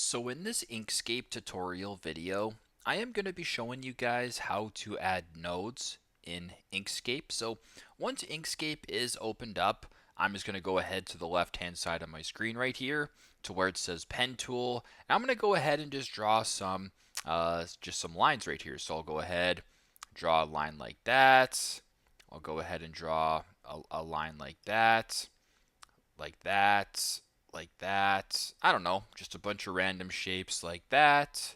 So in this Inkscape tutorial video, I am going to be showing you guys how to add nodes in Inkscape. So once Inkscape is opened up, I'm just going to go ahead to the left hand side of my screen right here to where it says pen tool. And I'm going to go ahead and just draw some lines right here. So I'll go ahead, draw a line like that. I'll go ahead and draw a line like that, like that, like that. I don't know, just a bunch of random shapes like that.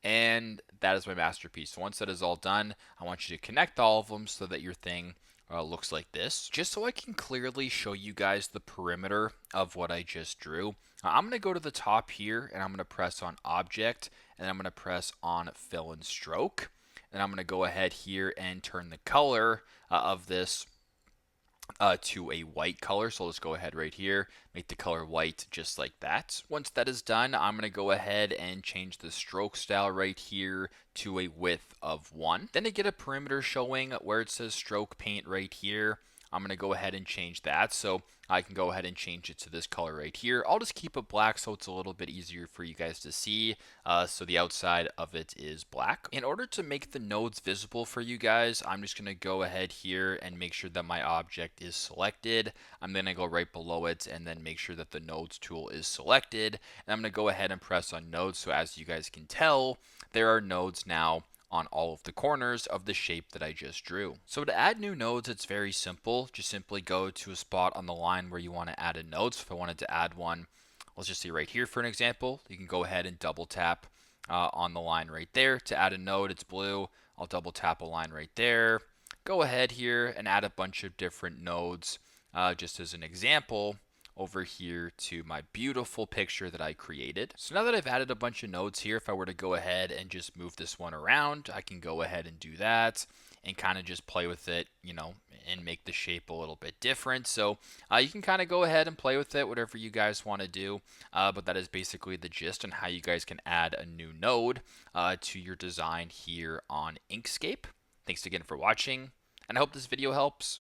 And that is my masterpiece. So once that is all done, I want you to connect all of them so that your thing looks like this. Just so I can clearly show you guys the perimeter of what I just drew, I'm going to go to the top here and I'm going to press on Object and I'm going to press on Fill and Stroke. And I'm going to go ahead here and turn the color of this to a white color. So let's go ahead right here, make the color white just like that. Once that is done, I'm going to go ahead and change the stroke style right here to a width of 1. Then to get a perimeter showing where it says stroke paint right here, I'm going to go ahead and change that. So I can go ahead and change it to this color right here. I'll just keep it black so it's a little bit easier for you guys to see. So the outside of it is black. In order to make the nodes visible for you guys, I'm just going to go ahead here and make sure that my object is selected. I'm going to go right below it and then make sure that the nodes tool is selected. And I'm going to go ahead and press on nodes. So as you guys can tell, there are nodes now on all of the corners of the shape that I just drew. So to add new nodes, it's very simple. Just simply go to a spot on the line where you want to add a node. So if I wanted to add one, let's just say right here for an example, you can go ahead and double tap on the line right there. To add a node, it's blue. I'll double tap a line right there. Go ahead here and add a bunch of different nodes just as an example over here to my beautiful picture that I created. So now that I've added a bunch of nodes here, if I were to go ahead and just move this one around, I can go ahead and do that and kind of just play with it, and make the shape a little bit different. So you can kind of go ahead and play with it, whatever you guys want to do. But that is basically the gist on how you guys can add a new node to your design here on Inkscape. Thanks again for watching, and I hope this video helps.